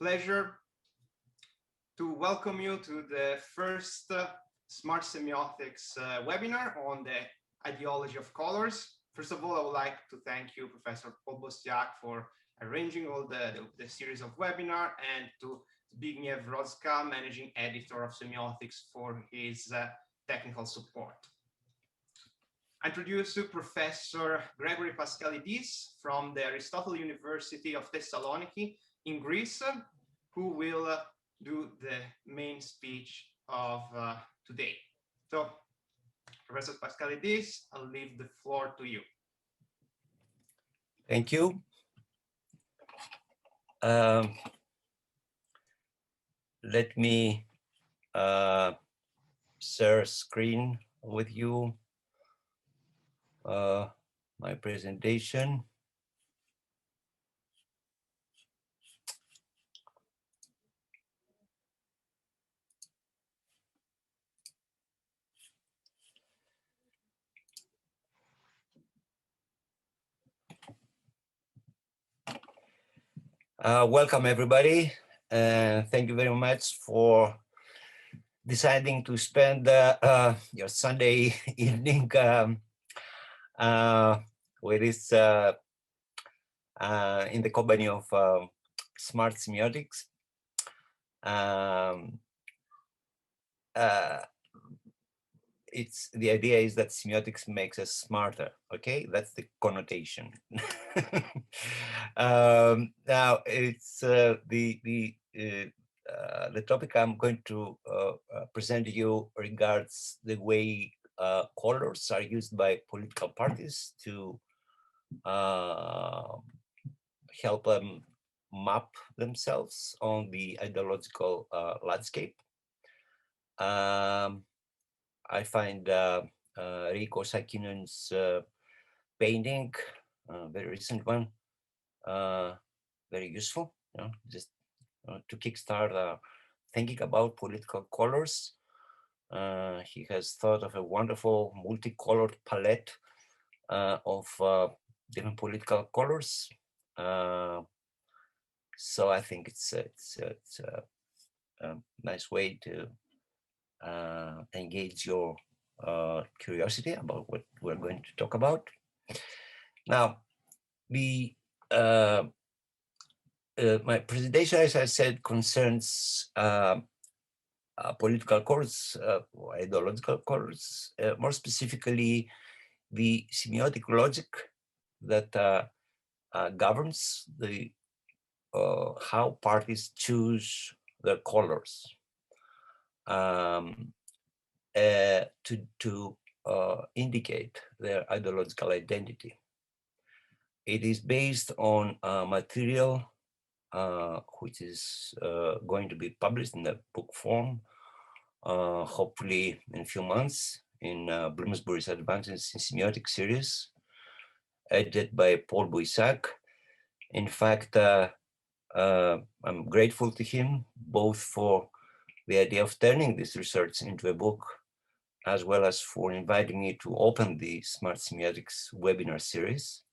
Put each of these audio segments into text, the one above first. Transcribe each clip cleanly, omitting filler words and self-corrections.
pleasure to welcome you to the first Smart Semiotics webinar on the ideology of colors. First of all, I would like to thank you, Professor Paul Bostiak, for arranging all the series of webinar, and to Zbigniew Wrodzka, managing editor of Semiotics, for his technical support. I introduce you Professor Gregory Paschalidis from the Aristotle University of Thessaloniki in Greece, who will do the main speech of today. So, Professor Paschalidis, I'll leave the floor to you. Thank you. Let me share screen with you my presentation. Welcome everybody, and thank you very much for deciding to spend your Sunday evening with this in the company of Smart Semiotics. The idea is that semiotics makes us smarter. Okay, that's the connotation. Now it's the topic I'm going to present to you regards the way colors are used by political parties to help them map themselves on the ideological landscape. I find Rico Sakinen's painting, very recent one, very useful, just to kickstart thinking about political colors. He has thought of a wonderful multicolored palette of different political colors. So I think it's a nice way to engage your curiosity about what we're going to talk about. Now, my presentation, as I said, concerns political colors, ideological colors, more specifically the semiotic logic that governs the how parties choose their colors to indicate their ideological identity. It is based on material which is going to be published in a book form, hopefully in a few months, in Bloomsbury's Advances in Semiotics series, edited by Paul Boisac. In fact, I'm grateful to him both for the idea of turning this research into a book, as well as for inviting me to open the Smart Semiotics webinar series.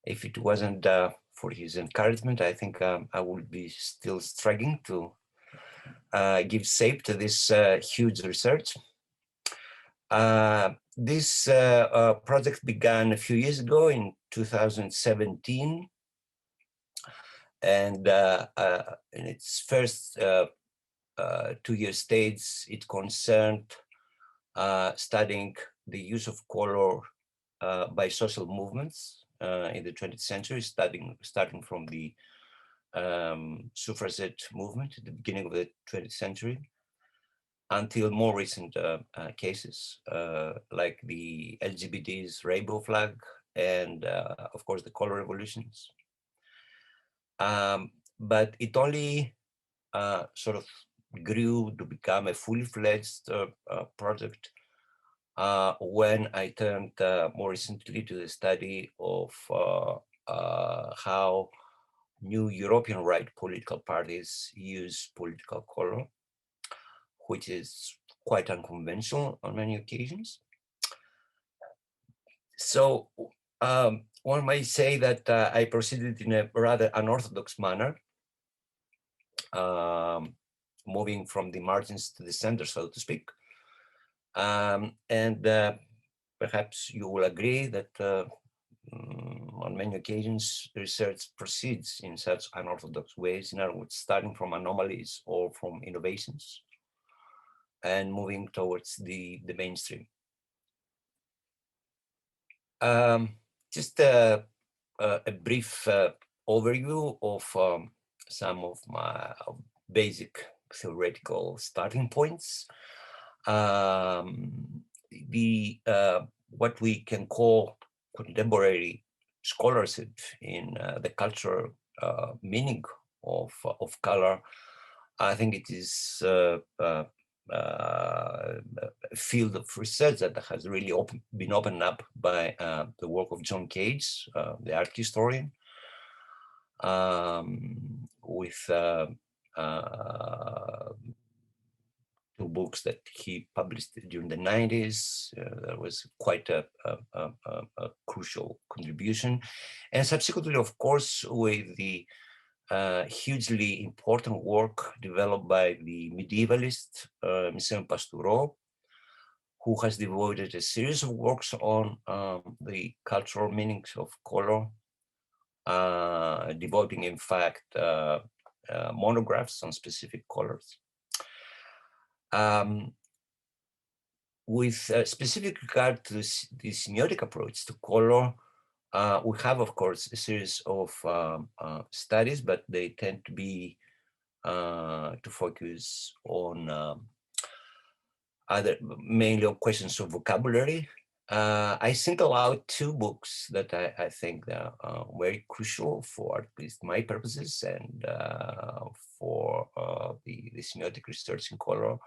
If it wasn't for his encouragement, I think I would be still struggling to give shape to this huge research. This project began a few years ago in 2017. And in its first 2-year stage, it concerned studying the use of color by social movements in the 20th century, starting from the suffragette movement at the beginning of the 20th century, until more recent cases like the LGBT's rainbow flag and, of course, the color revolutions. But it only sort of grew to become a fully fledged project when I turned more recently to the study of how new European right political parties use political color, which is quite unconventional on many occasions. So One might say that I proceeded in a rather unorthodox manner, moving from the margins to the center, so to speak. And perhaps you will agree that on many occasions, research proceeds in such unorthodox ways, in other words, starting from anomalies or from innovations and moving towards the mainstream. Just a brief overview of some of my basic theoretical starting points. What we can call contemporary scholarship in the cultural meaning of color, I think it is a field of research that has really been opened up by the work of John Cage, the art historian, with two books that he published during the 90s. That was quite a crucial contribution. And subsequently, of course, with the hugely important work developed by the medievalist Michel Pastoureau, who has devoted a series of works on the cultural meanings of color, devoting, in fact, monographs on specific colors. With specific regard to the semiotic approach to color, we have, of course, a series of studies, but they tend to be to focus on mainly on questions of vocabulary. I single out two books that I think are very crucial for at least my purposes and for the semiotic research in color.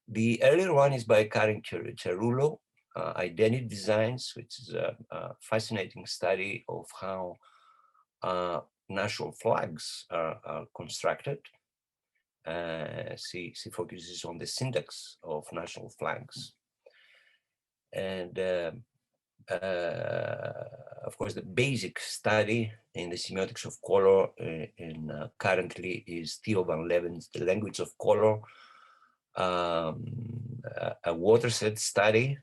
The earlier one is by Karen Cerullo, Identity Designs, which is a fascinating study of how national flags are constructed. She focuses on the syntax of national flags. And of course, the basic study in the semiotics of color currently is Theo van Leeuwen's The Language of Color, a watershed study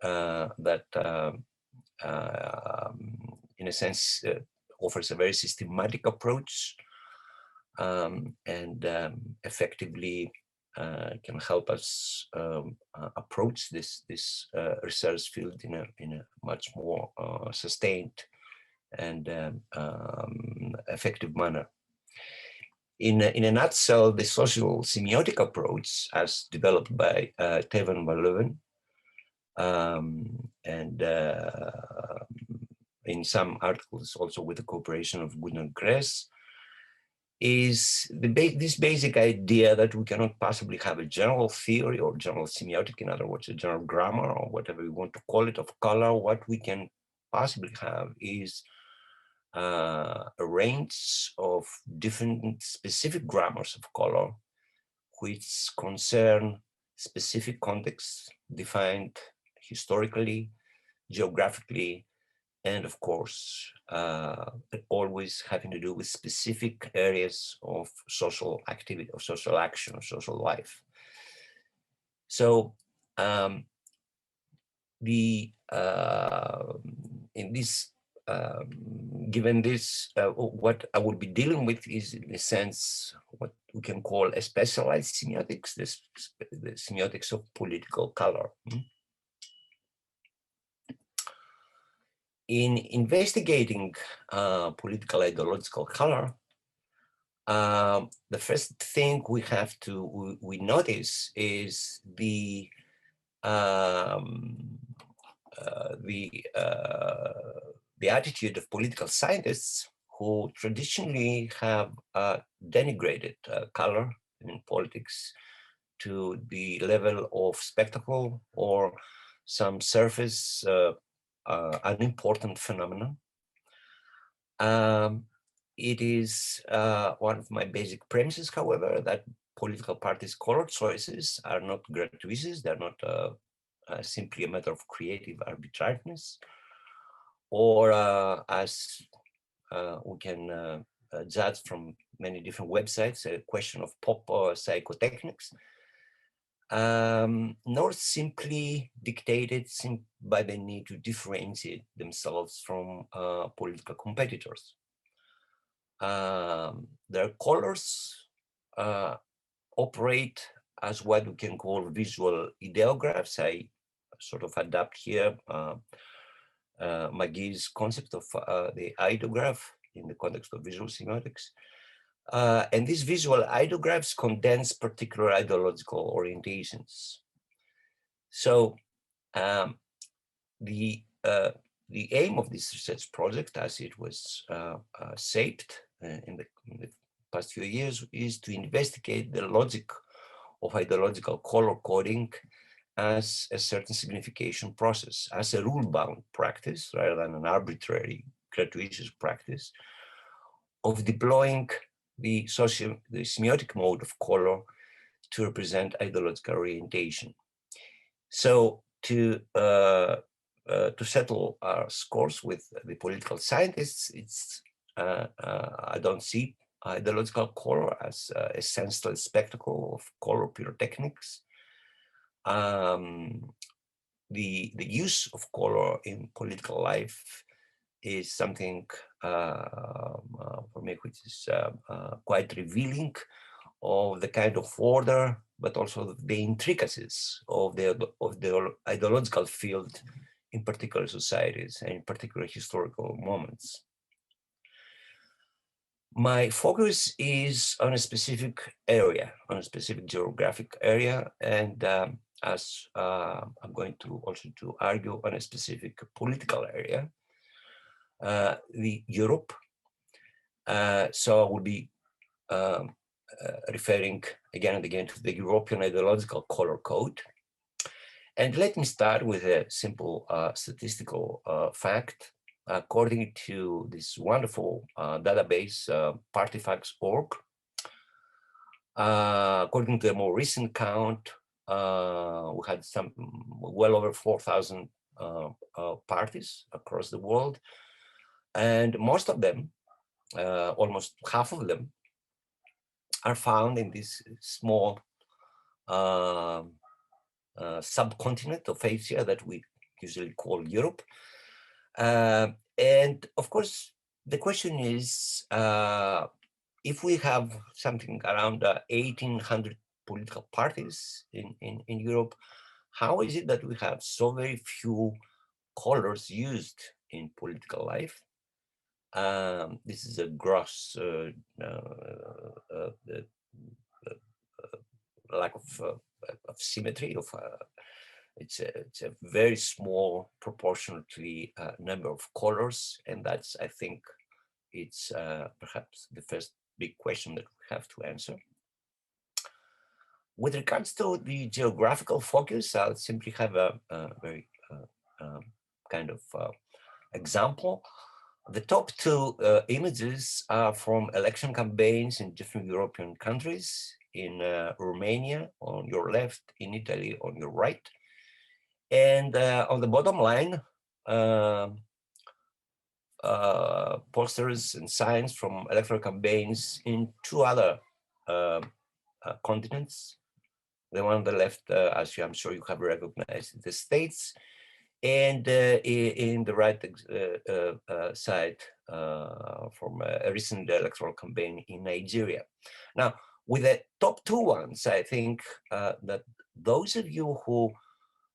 that in a sense offers a very systematic approach and effectively can help us approach this research field in a much more sustained and effective manner. In a nutshell, the social semiotic approach, as developed by Theo van Leeuwen, and in some articles also with the cooperation of Gunnar Gress, is this basic idea that we cannot possibly have a general theory or general semiotic, in other words, a general grammar or whatever we want to call it, of color. What we can possibly have is a range of different specific grammars of color which concern specific contexts defined historically, geographically, and of course, always having to do with specific areas of social activity, of social action, of social life. So in this, given this, what I will be dealing with is, in a sense, what we can call a specialized semiotics, the semiotics of political color. In investigating political ideological color, the first thing we have to we notice is the attitude of political scientists who traditionally have denigrated color in politics to the level of spectacle or some surface unimportant phenomenon. It is one of my basic premises, however, that political parties' color choices are not gratuitous. They're not simply a matter of creative arbitrariness. or as we can judge from many different websites, a question of pop psychotechnics, nor simply dictated by the need to differentiate themselves from political competitors. Their colors operate as what we can call visual ideographs. I sort of adapt here McGee's concept of the ideograph in the context of visual semiotics. And these visual ideographs condense particular ideological orientations. So the aim of this research project, as it was shaped in the past few years, is to investigate the logic of ideological color coding as a certain signification process, as a rule-bound practice rather than an arbitrary, gratuitous practice of deploying the semiotic mode of color to represent ideological orientation. So to settle our scores with the political scientists, I don't see ideological color as a senseless spectacle of color pyrotechnics. The use of color in political life is something for me which is quite revealing of the kind of order, but also the intricacies of the ideological field in particular societies and in particular historical moments. My focus is on a specific area, on a specific geographic area, and as I'm going to also to argue on a specific political area, the Europe. So I will be referring again and again to the European ideological color code. And let me start with a simple statistical fact. According to this wonderful database, partyfacts.org, according to a more recent count, we had well over 4,000 parties across the world. And most of them, almost half of them, are found in this small subcontinent of Asia that we usually call Europe. And of course, the question is, if we have something around 1,800 political parties in Europe, how is it that we have so very few colors used in political life? This is a gross lack of symmetry. It's a very small proportion to the number of colors, and that's, I think, it's perhaps the first big question that we have to answer. With regards to the geographical focus, I'll simply have a very kind of example. The top two images are from election campaigns in different European countries, in Romania on your left, in Italy on your right. And on the bottom line, posters and signs from electoral campaigns in two other continents. The one on the left, as I'm sure you have recognized, the States, and in the right side from a recent electoral campaign in Nigeria. Now, with the top two ones, I think that those of you who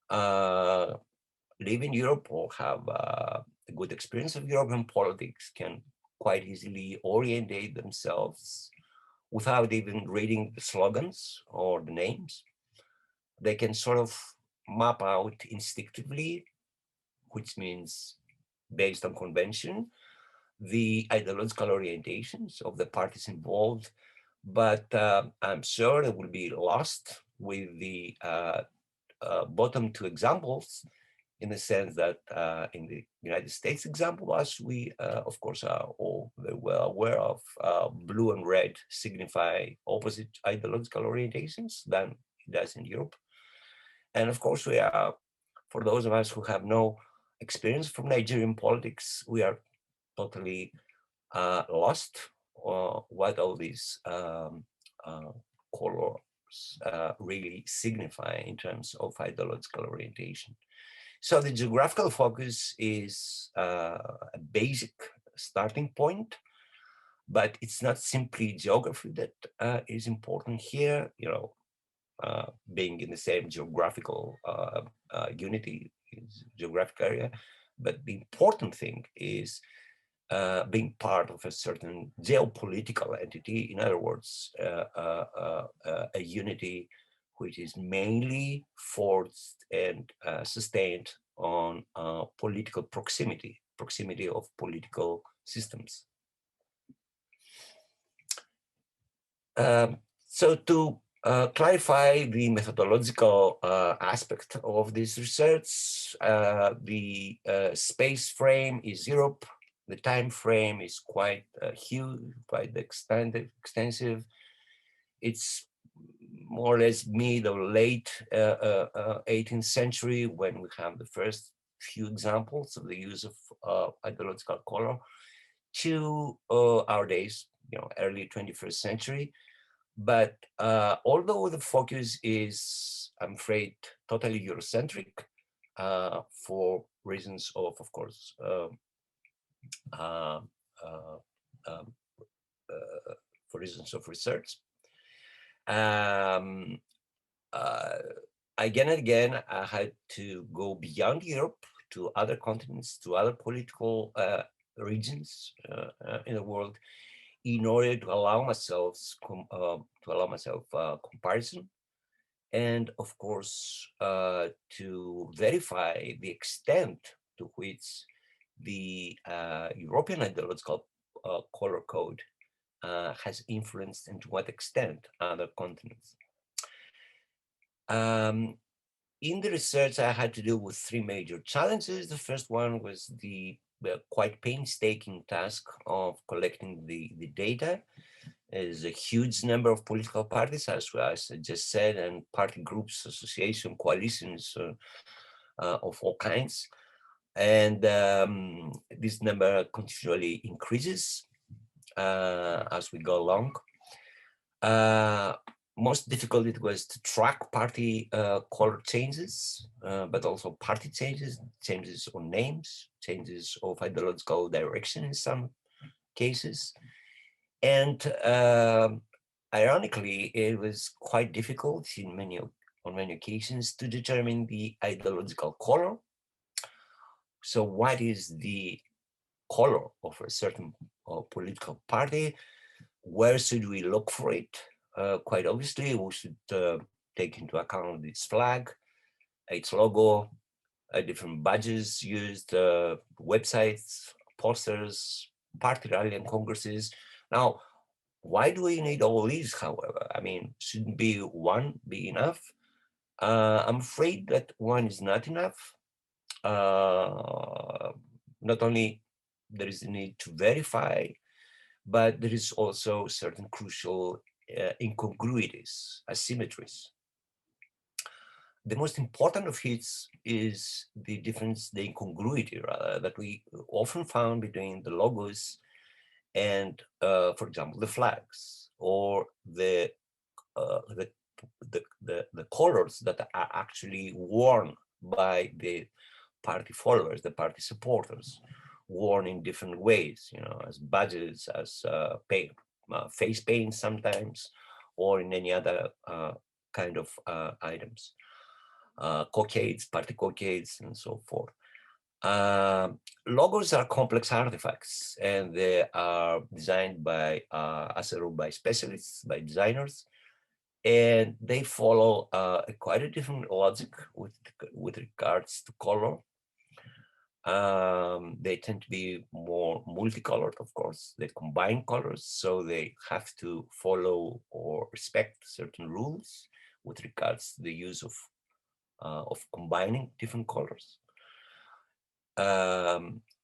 live in Europe or have a good experience of European politics can quite easily orientate themselves without even reading the slogans or the names. They can sort of map out instinctively, which means based on convention, the ideological orientations of the parties involved. But I'm sure they will be lost with the bottom two examples, in the sense that in the United States example, as we, of course, are all very well aware of, blue and red signify opposite ideological orientations than it does in Europe. And of course, we are, for those of us who have no experience from Nigerian politics, we are totally lost what all these colors really signify in terms of ideological orientation. So the geographical focus is a basic starting point, but it's not simply geography that is important here. Being in the same geographical unity, geographic area, but the important thing is being part of a certain geopolitical entity. In other words, a unity which is mainly forged and sustained on political proximity of political systems. So to clarify the methodological aspect of this research, the space frame is Europe. The time frame is quite huge, quite extensive. It's more or less mid or late 18th century when we have the first few examples of the use of ideological color to our days, early 21st century. But although the focus is, I'm afraid, totally Eurocentric for reasons of course, uh, uh, um, for reasons of research. Um, uh, Again and again, I had to go beyond Europe to other continents, to other political regions in the world, in order to allow myself comparison, and of course to verify the extent to which the European ideological color code has influenced, and to what extent other continents. In the research, I had to deal with three major challenges. The first one was the quite painstaking task of collecting the data. There's a huge number of political parties, as I just said, and party groups, association, coalitions of all kinds. And this number continually increases as we go along. Most difficult it was to track party color changes, but also party changes on names, changes of ideological direction in some cases. And ironically, it was quite difficult on many occasions to determine the ideological color. So what is the color of a certain political party? Where should we look for it? Quite obviously, we should take into account its flag, its logo, different badges used, websites, posters, party rally and congresses. Now, why do we need all these, however? I mean, shouldn't be one be enough? I'm afraid that one is not enough. Not only there is a need to verify, but there is also certain crucial incongruities, asymmetries. The most important of hits is the difference, the incongruity rather, that we often found between the logos and, for example, the flags, or the colors that are actually worn by the party followers, the party supporters, worn in different ways, as badges, as face paint sometimes, or in any other kind of items, cockades, party cockades, and so forth. Logos are complex artifacts, and they are designed by, as a rule, by specialists, by designers, and they follow quite a different logic with regards to color. They tend to be more multicolored, of course. They combine colors, so they have to follow or respect certain rules with regards to the use of combining different colors.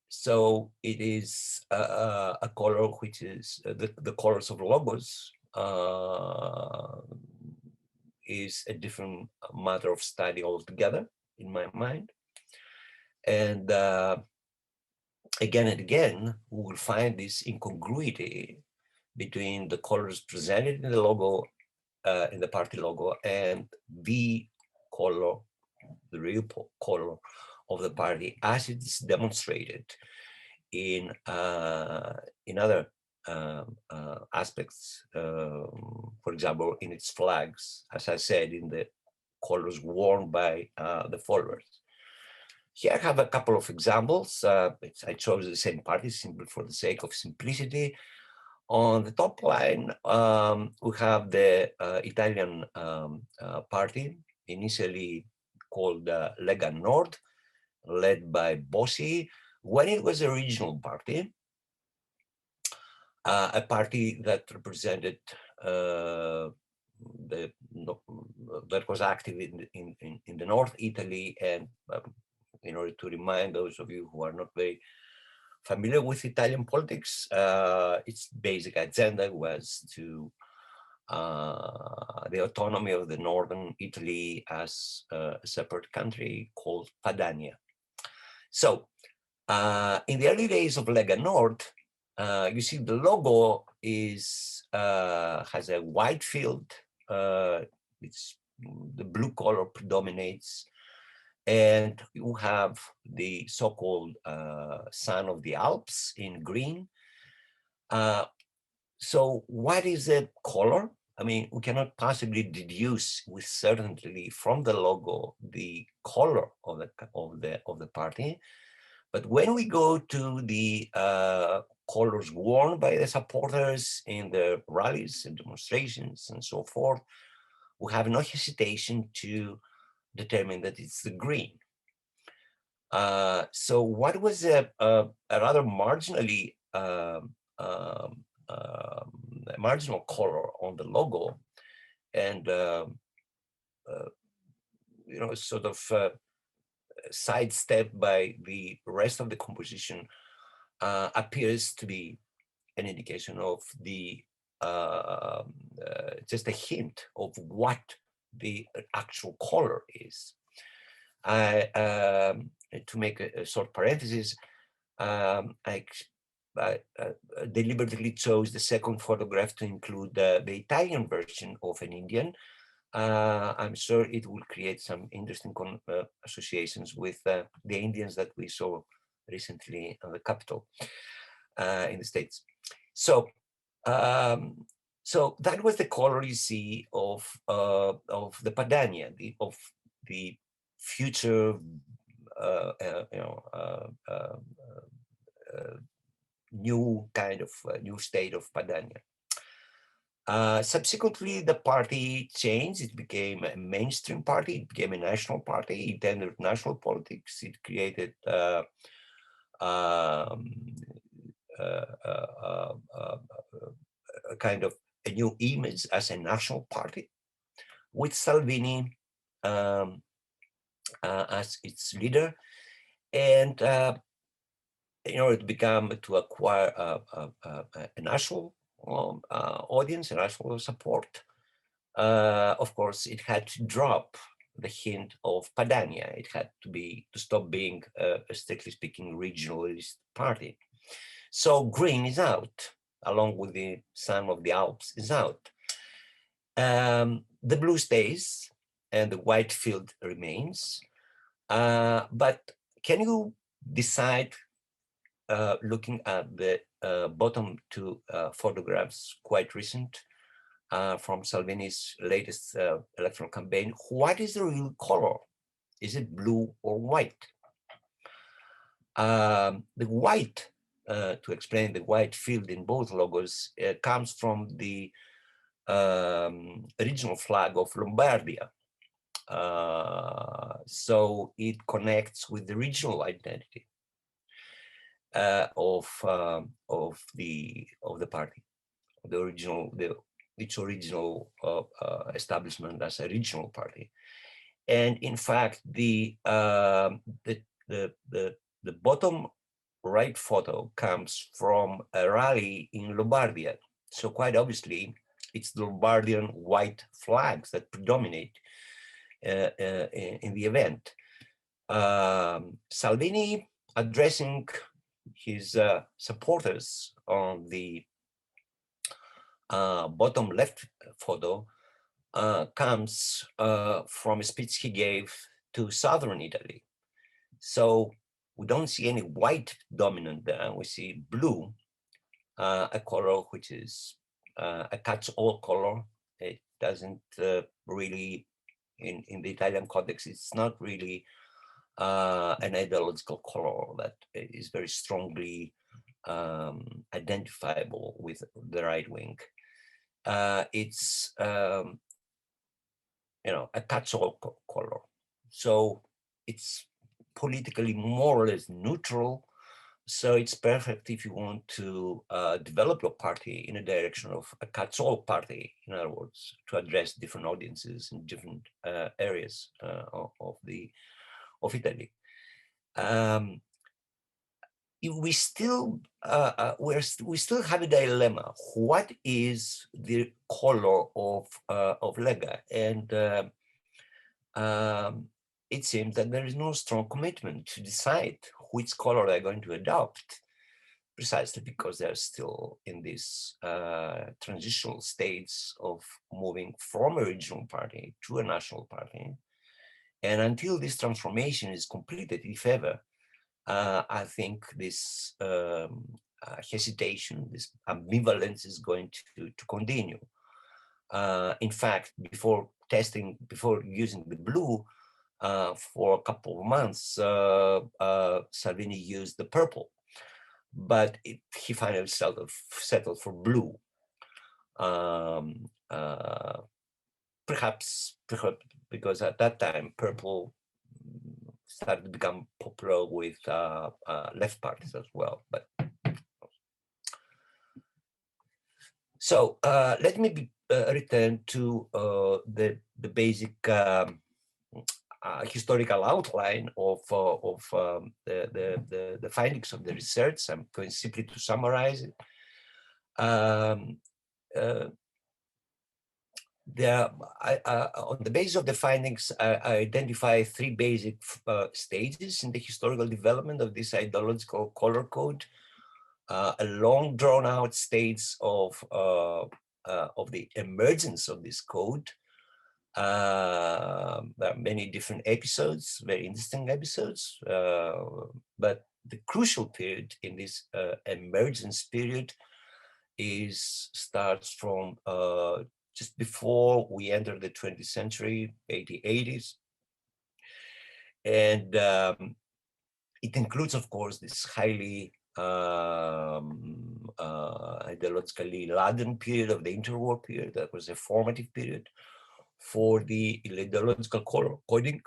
So it is a color which is the colors of logos is a different matter of study altogether, in my mind. And again and again, we will find this incongruity between the colors presented in the logo, in the party logo, and the color, the real color of the party, as it is demonstrated in other aspects. For example, in its flags, as I said, in the colors worn by the followers. Here I have a couple of examples. I chose the same party simply for the sake of simplicity. On the top line, we have the Italian party, initially called Lega Nord, led by Bossi, when it was a regional party, a party that represented that was active in the North Italy. And in order to remind those of you who are not very familiar with Italian politics, its basic agenda was to the autonomy of the northern Italy as a separate country called Padania. So in the early days of Lega Nord, you see the logo is has a white field. It's the blue color predominates, and you have the so-called sun of the Alps in green. So what is the color? I mean, we cannot possibly deduce with certainty from the logo the color of the party. But when we go to the colors worn by the supporters in the rallies and demonstrations and so forth, we have no hesitation to determine that it's the green. So what was a rather marginally marginal color on the logo, and sort of sidestepped by the rest of the composition, appears to be an indication of the just a hint of what the actual color is. To make a short parenthesis, I deliberately chose the second photograph to include the Italian version of an Indian. I'm sure it will create some interesting associations with the Indians that we saw recently on the Capitol in the States. So, so that was the color you see of the Padania, of the future, new kind of new state of Padania. Subsequently, the party changed. It became a mainstream party. It became a national party. It entered national politics. It created a kind of a new image as a national party, with Salvini as its leader. And in order to acquire a national audience, a national support, of course, it had to drop the hint of Padania. It had to stop being a strictly speaking regionalist party. So green is out, along with the sun of the Alps is out. The blue stays and the white field remains. But can you decide, looking at the bottom two photographs, quite recent, from Salvini's latest electoral campaign, what is the real color? Is it blue or white? The white, to explain the white field in both logos, comes from the regional flag of Lombardia. So it connects with the regional identity of the party, its original establishment as a regional party. And in fact, the bottom right photo comes from a rally in Lombardia. So quite obviously, it's the Lombardian white flags that predominate in the event. Salvini addressing his supporters on the bottom left photo comes from a speech he gave to southern Italy. So we don't see any white dominant there. We see blue, a color which is a catch-all color. It doesn't really, in the Italian context, it's not really an ideological color that is very strongly identifiable with the right wing. It's a catch-all color. So it's politically more or less neutral. So it's perfect if you want to develop your party in a direction of a catch-all party, in other words, to address different audiences in different areas of Italy. We still have a dilemma. What is the color of Lega? And it seems that there is no strong commitment to decide which color they're going to adopt, precisely because they're still in these transitional states of moving from a regional party to a national party. And until this transformation is completed, if ever, I think this hesitation, this ambivalence is going to continue. In fact, before using the blue for a couple of months, Salvini used the purple, but he finally settled for blue. Perhaps because at that time, purple started to become popular with left parties as well. But so let me return to the basic historical outline of the findings of the research. I'm going simply to summarize it. On the basis of the findings, I identify three basic stages in the historical development of this ideological color code. A long drawn out stage of the emergence of this code. There are many different episodes, very interesting episodes, but the crucial period in this emergence period starts from just before we enter the 20th century, 1880s. And it includes, of course, this highly ideologically laden period of the interwar period. That was a formative period for the ideological color coding.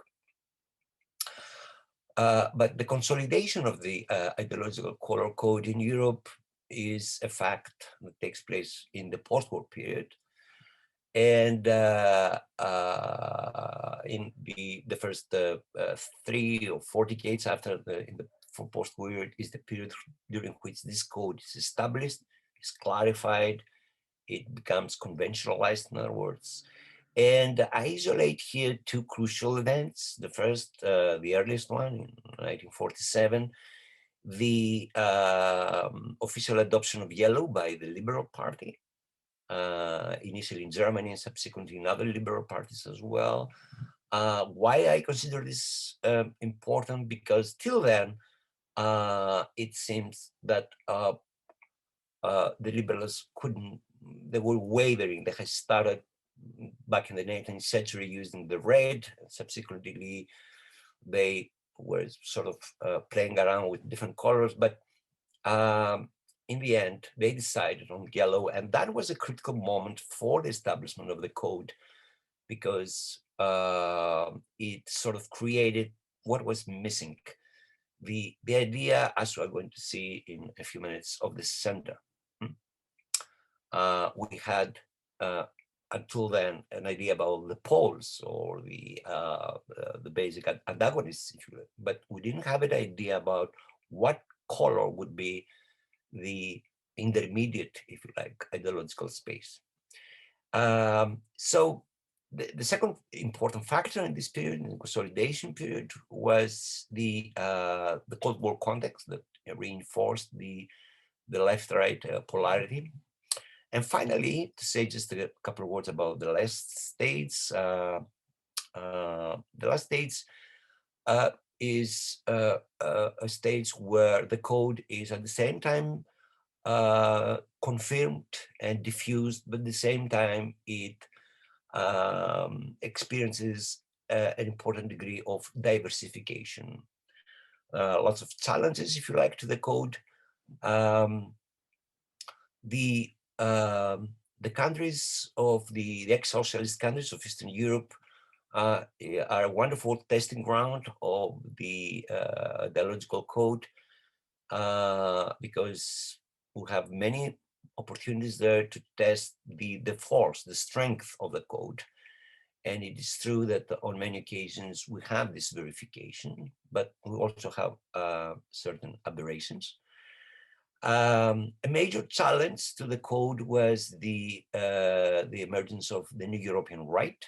But the consolidation of the ideological color code in Europe is a fact that takes place in the post-war period. And in the first 3 or 4 decades after for post-war is the period during which this code is established, is clarified, it becomes conventionalized, in other words. And I isolate here two crucial events. The first, the earliest one in 1947, the official adoption of yellow by the Liberal Party, initially in Germany and subsequently in other liberal parties as well. Why I consider this important? Because till then, it seems that the liberals they were wavering. They had started back in the 19th century using the red. Subsequently, they were sort of playing around with different colors, but in the end, they decided on yellow, and that was a critical moment for the establishment of the code, because it sort of created what was missing, the idea, as we're going to see in a few minutes, of the center. We had until then an idea about the poles or the basic antagonists, if you will, but we didn't have an idea about what color would be the intermediate, if you like, ideological space. So the second important factor in this period, in the consolidation period, was the Cold War context that reinforced the left-right polarity. And finally, to say just a couple of words about the last states. The last states is a stage where the code is at the same time confirmed and diffused, but at the same time it experiences an important degree of diversification. Lots of challenges, if you like, to the code. The countries of the ex-socialist countries of Eastern Europe are a wonderful testing ground of the ideological code because we have many opportunities there to test the force, the strength of the code. And it is true that on many occasions we have this verification, but we also have certain aberrations. A major challenge to the code was the emergence of the new European right,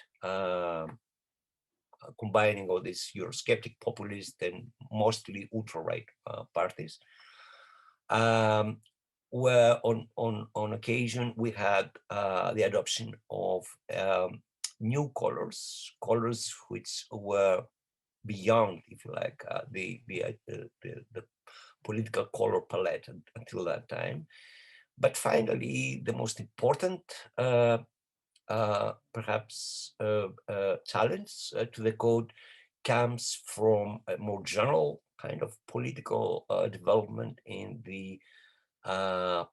combining all these Eurosceptic, populist, and mostly ultra-right parties. Where on occasion we had the adoption of new colors which were beyond, if you like, the political color palette until that time. But finally, the most important perhaps challenge to the code comes from a more general kind of political development in the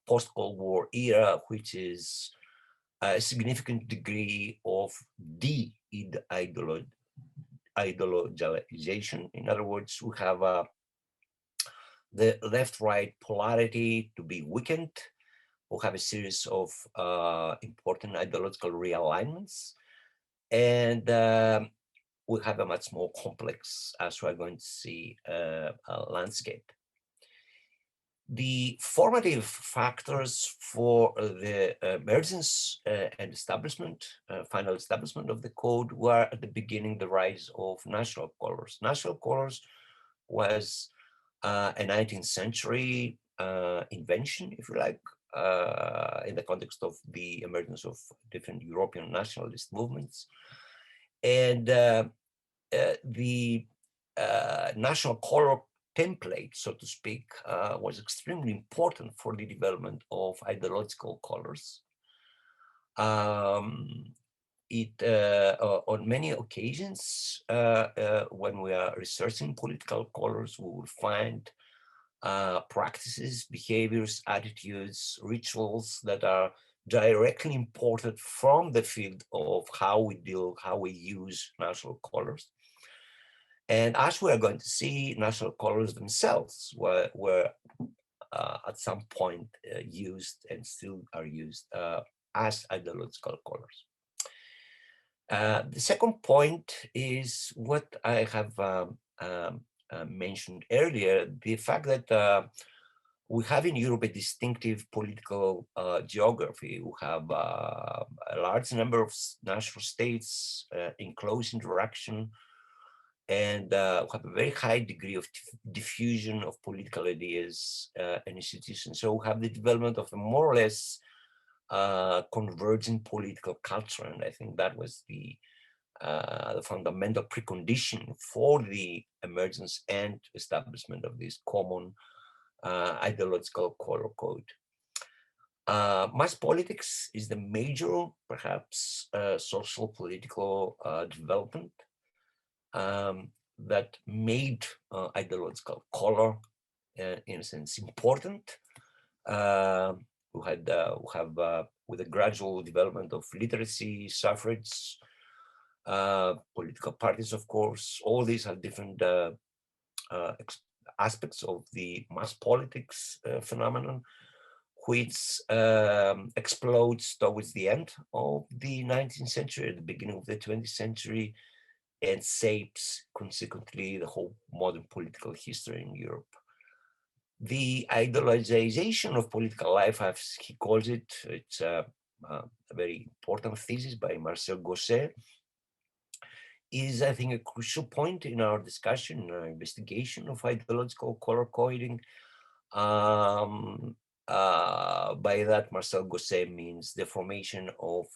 post-Cold War era, which is a significant degree of ideologization. In other words, we have the left-right polarity to be weakened. We have a series of important ideological realignments, and we have a much more complex, as we're going to see, landscape. The formative factors for the emergence and establishment, final establishment of the code were at the beginning the rise of national colors. National colors was a 19th century invention, if you like, in the context of the emergence of different European nationalist movements. And the national color template, so to speak, was extremely important for the development of ideological colors. On many occasions, when we are researching political colors, we will find practices, behaviors, attitudes, rituals that are directly imported from the field of how we use national colors. And as we are going to see, national colors themselves were at some point used and still are used as ideological colors. The second point is what I have mentioned earlier, the fact that we have in Europe a distinctive political geography. We have a large number of national states in close interaction, and we have a very high degree of diffusion of political ideas and institutions. So we have the development of a more or less convergent political culture, and I think that was the fundamental precondition for the emergence and establishment of this common ideological color code. Mass politics is the major, perhaps, social political development that made ideological color, in a sense, important. We have with the gradual development of literacy, suffrage, political parties, of course, all these are different aspects of the mass politics phenomenon, which explodes towards the end of the 19th century, at the beginning of the 20th century, and shapes consequently the whole modern political history in Europe. The ideologization of political life, as he calls it, it's a very important thesis by Marcel Gosset, is, I think, a crucial point in our discussion, our investigation of ideological color coding. By that, Marcel Gosset means the formation of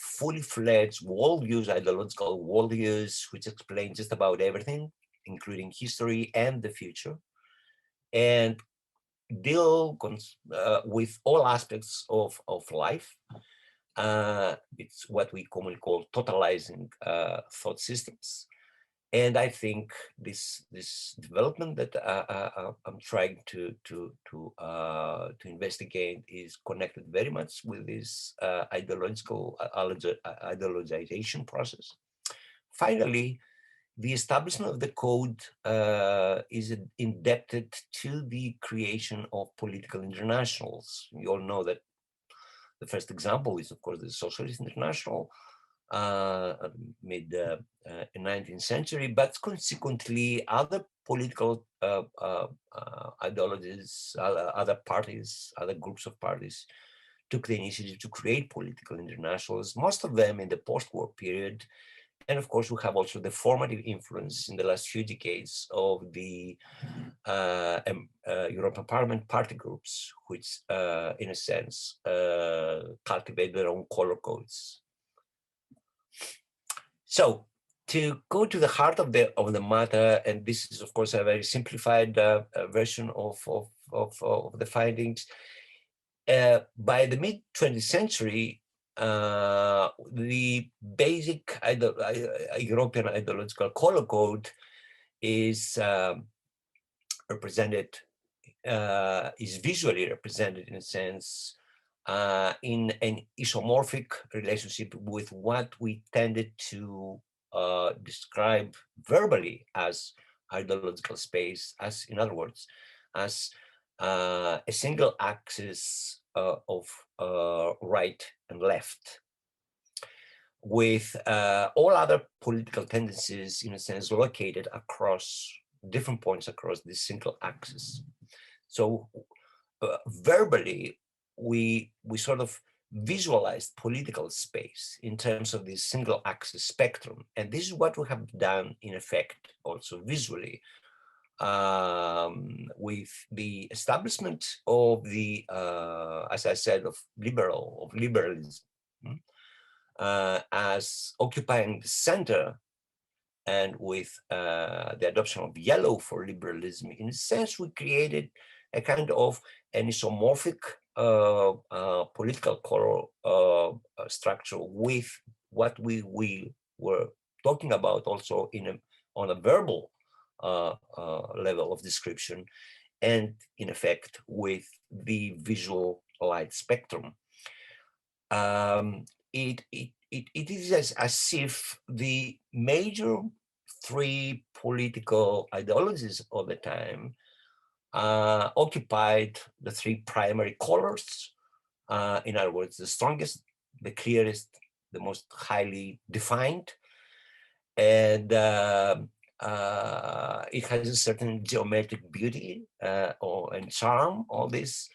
fully fledged worldviews, ideological worldviews, which explain just about everything, including history and the future, and deal with all aspects of life. It's what we commonly call totalizing thought systems. And I think this development that I'm trying to investigate is connected very much with this ideologization process. Finally, the establishment of the code is indebted to the creation of political internationals. You all know that the first example is, of course, the Socialist International, mid 19th century, but consequently other political ideologies, other parties, other groups of parties took the initiative to create political internationals, most of them in the post-war period. And of course, we have also the formative influence in the last few decades of the European Parliament party groups, which in a sense cultivate their own color codes. So to go to the heart of the matter, and this is of course a very simplified version of the findings. By the mid 20th century, the basic European ideological color code is represented, is visually represented in a sense in an isomorphic relationship with what we tended to describe verbally as ideological space, as in other words, as a single axis of right and left, with all other political tendencies, in a sense, located across different points across this single axis. So verbally, we sort of visualized political space in terms of this single axis spectrum. And this is what we have done, in effect, also visually, with the establishment of the, as I said, of liberalism, as occupying the center, and with the adoption of yellow for liberalism. In a sense, we created a kind of an isomorphic political color structure with what we were talking about also on a verbal level of description, and in effect with the visual light spectrum. It is as if the major three political ideologies of the time occupied the three primary colors. In other words, the strongest, the clearest, the most highly defined, and it has a certain geometric beauty and charm, all this.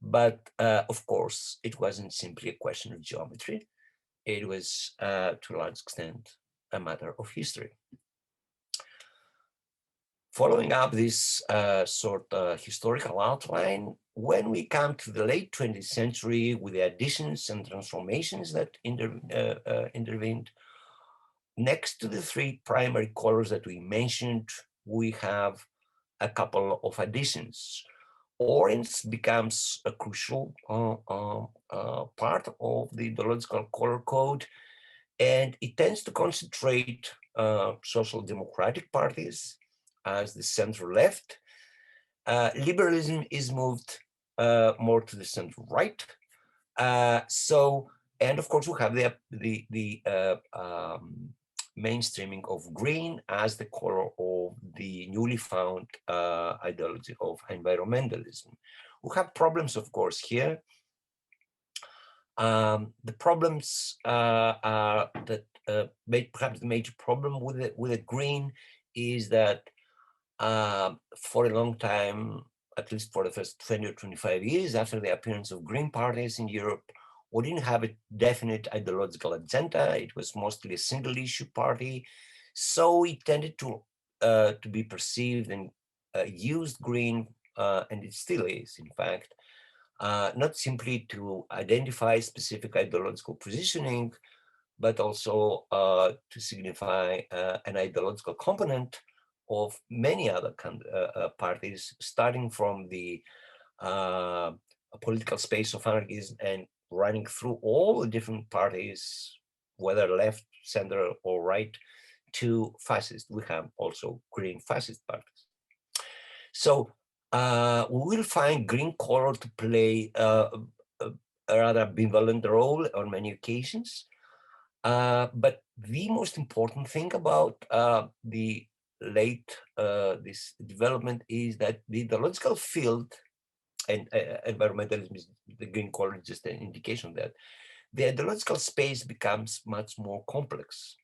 But of course, it wasn't simply a question of geometry. It was, to a large extent, a matter of history. Following up this sort of historical outline, when we come to the late 20th century with the additions and transformations that intervened, next to the three primary colors that we mentioned, we have a couple of additions. Orange becomes a crucial part of the ideological color code, and it tends to concentrate social democratic parties as the center left. Liberalism is moved more to the center right. And of course, we have the mainstreaming of green as the color of the newly found ideology of environmentalism. We have problems, of course, here. The problems are that perhaps the major problem with the green is that for a long time, at least for the first 20 or 25 years after the appearance of green parties in Europe, or didn't have a definite ideological agenda. It was mostly a single issue party. So it tended to be perceived and used green, and it still is, in fact, not simply to identify specific ideological positioning, but also to signify an ideological component of many other parties, starting from the uh, political space of anarchism and running through all the different parties, whether left, center, or right, to fascist. We have also green fascist parties. So we will find green color to play a rather ambivalent role on many occasions. But the most important thing about the late this development is that the ideological field, and environmentalism is the green color is just an indication that the ideological space becomes much more complex.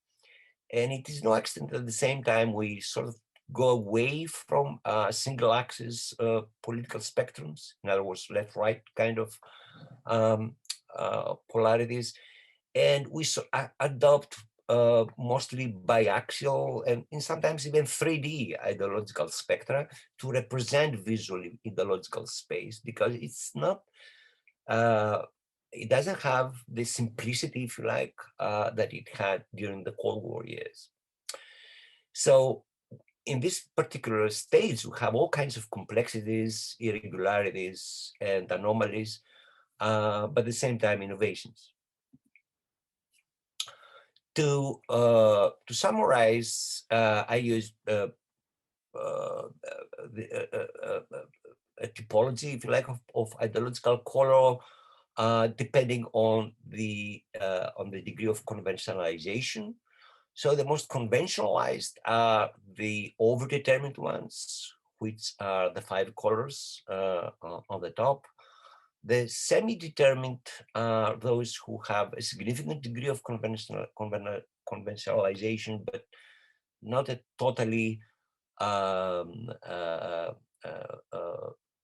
And it is no accident at the same time we sort of go away from single axis political spectrums, in other words, left right kind of um, polarities, and we adopt mostly biaxial and sometimes even 3D ideological spectra to represent visually ideological space, because it's not, it doesn't have the simplicity, if you like, that it had during the Cold War years. So in this particular stage, we have all kinds of complexities, irregularities, and anomalies, but at the same time, innovations. To summarize, I used the, a typology, if you like, of ideological color, depending on the degree of conventionalization. So the most conventionalized are the overdetermined ones, which are the 5 colors on the top. The semi-determined are those who have a significant degree of conventionalization, but not a totally um, uh,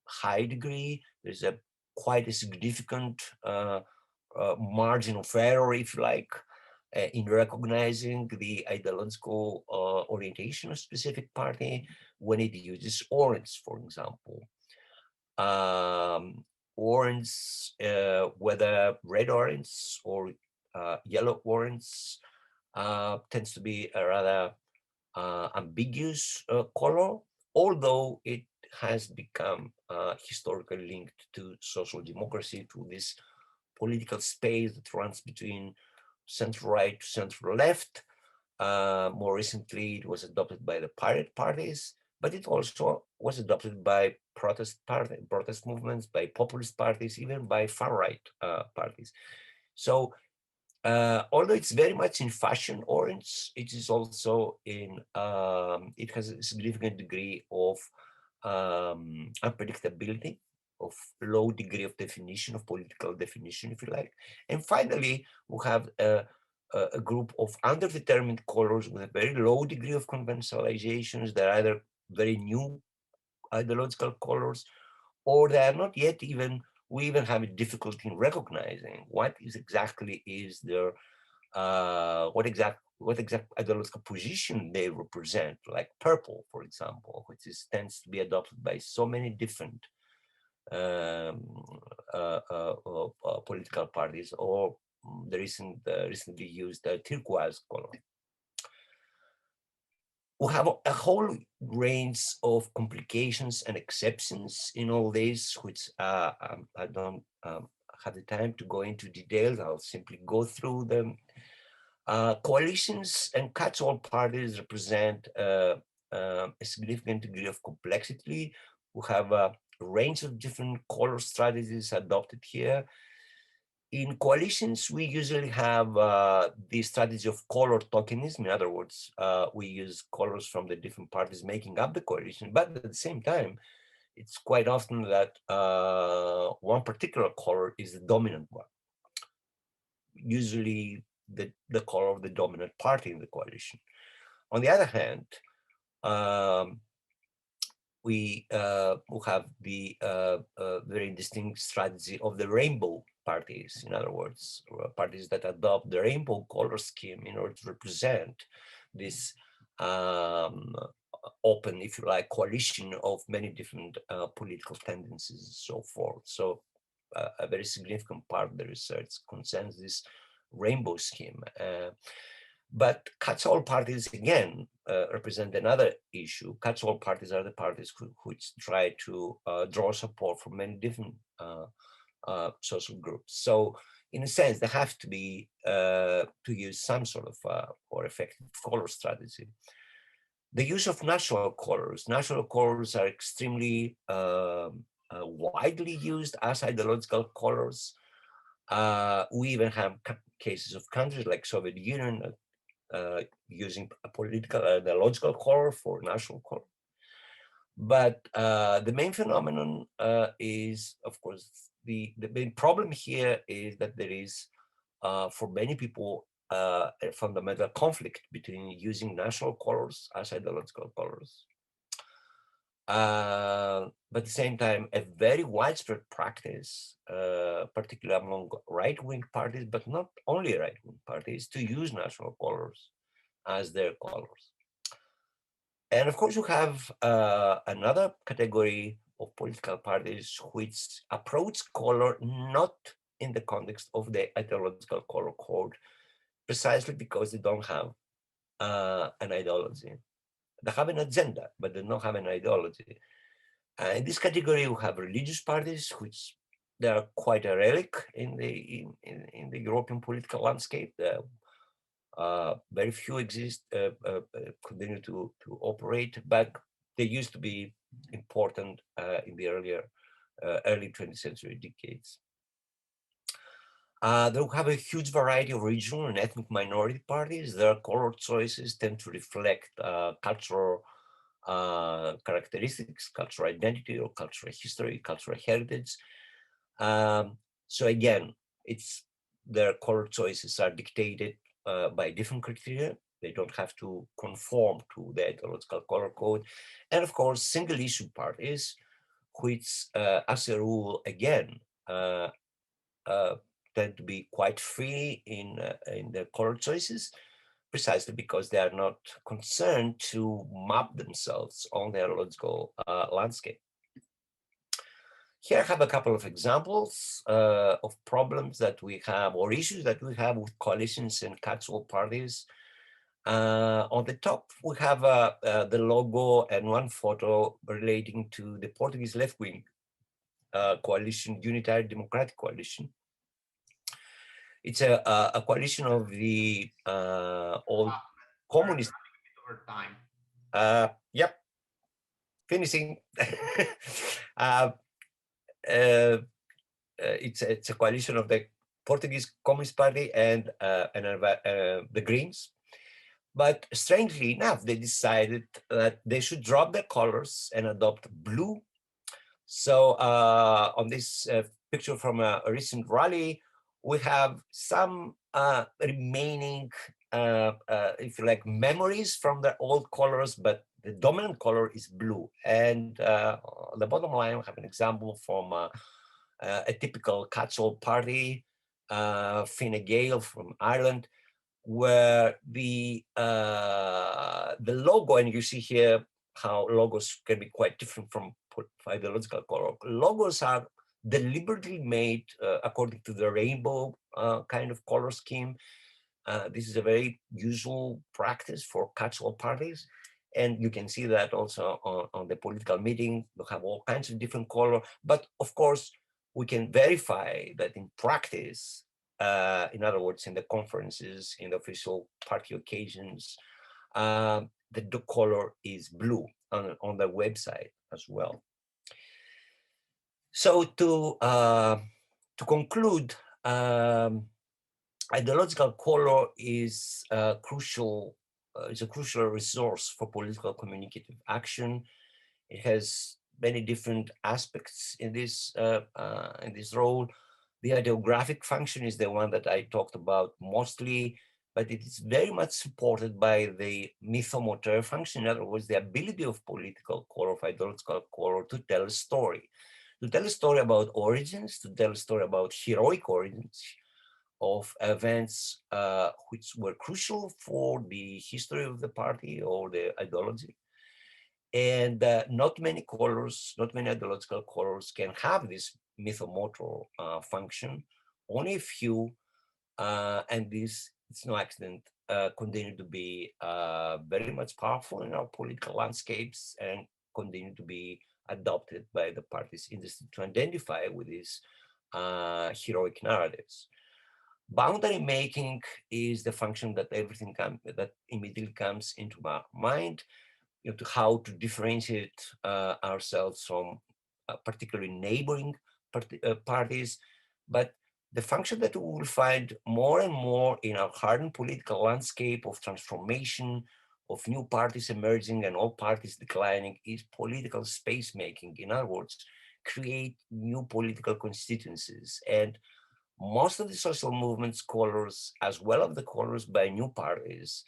high degree. There's a quite a significant margin of error, if you like, in recognizing the ideological orientation of specific party when it uses orange, for example. Orange, whether red orange or yellow orange, tends to be a rather ambiguous color, although it has become historically linked to social democracy, to this political space that runs between center right to center left. More recently, it was adopted by the pirate parties, but it also was adopted by protest movements, by populist parties, even by far right parties. So although it's very much in fashion orange, it is also in, it has a significant degree of unpredictability, of low degree of definition, of political definition, if you like. And finally, we have a group of underdetermined colors with a very low degree of conventionalizations. They're either very new ideological colors, or they are not yet even, we even have a difficulty in recognizing what is exactly is their, what exact ideological position they represent, like purple, for example, which tends to be adopted by so many different political parties, or the recently used turquoise color. We have a whole range of complications and exceptions in all this, which I don't have the time to go into details. I'll simply go through them. Coalitions and catch-all parties represent a significant degree of complexity. We have a range of different color strategies adopted here. In coalitions, we usually have the strategy of color tokenism. In other words, we use colors from the different parties making up the coalition, but at the same time, it's quite often that one particular color is the dominant one, usually the color of the dominant party in the coalition. On the other hand, um, we have the very distinct strategy of the rainbow parties. In other words, parties that adopt the rainbow color scheme in order to represent this um, open, if you like, coalition of many different political tendencies and so forth. So a very significant part of the research concerns this rainbow scheme. But catch-all parties, again, represent another issue. Catch-all parties are the parties which try to draw support from many different social groups. So in a sense, they have to be to use some sort of or effective color strategy. The use of natural colors. Natural colors are extremely widely used as ideological colors. We even have cases of countries like Soviet Union using a political ideological color for national color. But the main phenomenon is, of course, the main problem here is that there is, for many people, a fundamental conflict between using national colors as ideological colors. But at the same time, a very widespread practice, particularly among right-wing parties, but not only right-wing parties, to use national colors as their colors. And of course, you have another category of political parties which approach color not in the context of the ideological color code, precisely because they don't have an ideology. They have an agenda, but they don't have an ideology. In this category, we have religious parties, which they are quite a relic in the European political landscape. Very few exist, continue to operate, but they used to be important in the early 20th century decades. They have a huge variety of regional and ethnic minority parties. Their color choices tend to reflect cultural characteristics, cultural identity, or cultural history, cultural heritage. So again, their color choices are dictated by different criteria. They don't have to conform to the ideological color code. And of course, single issue parties, which as a rule, again, tend to be quite free in their color choices, precisely because they are not concerned to map themselves on the ideological landscape. Here I have a couple of examples of problems that we have, or issues that we have with coalitions and catch-all parties. On the top, we have the logo and one photo relating to the Portuguese left-wing coalition, Unitary Democratic Coalition. It's a coalition of the old communist. Yep, finishing. It's a coalition of the Portuguese Communist Party and the Greens. But strangely enough, they decided that they should drop their colors and adopt blue. So on this picture from a recent rally, we have some remaining, if you like, memories from the old colors, but the dominant color is blue. And on the bottom line, we have an example from a typical catch-all party, Fine Gael from Ireland, where the logo, and you see here how logos can be quite different from ideological color. Logos are deliberately made according to the rainbow kind of color scheme. This is a very usual practice for catch-all parties. And you can see that also on the political meeting. We have all kinds of different color. But of course, we can verify that in practice, in other words, in the conferences, in the official party occasions, the color is blue on the website as well. So to conclude, ideological color is crucial. It's a crucial resource for political communicative action. It has many different aspects in this role. The ideographic function is the one that I talked about mostly. but it is very much supported by the mythomotor function, in other words, the ability of political color, of ideological color, to tell a story. To tell a story about origins, to tell a story about heroic origins of events which were crucial for the history of the party or the ideology. And not many colors, not many ideological colors can have this mythomotor function. Only a few, and this, it's no accident, continue to be very much powerful in our political landscapes and continue to be adopted by the parties interested to identify with these heroic narratives. Boundary making is the function that that immediately comes into my mind, to how to differentiate ourselves from particularly neighboring parties. But the function that we will find more and more in our hardened political landscape of transformation, of new parties emerging and all parties declining, is political space making. In other words, create new political constituencies. And most of the social movements colors, as well as the colors by new parties,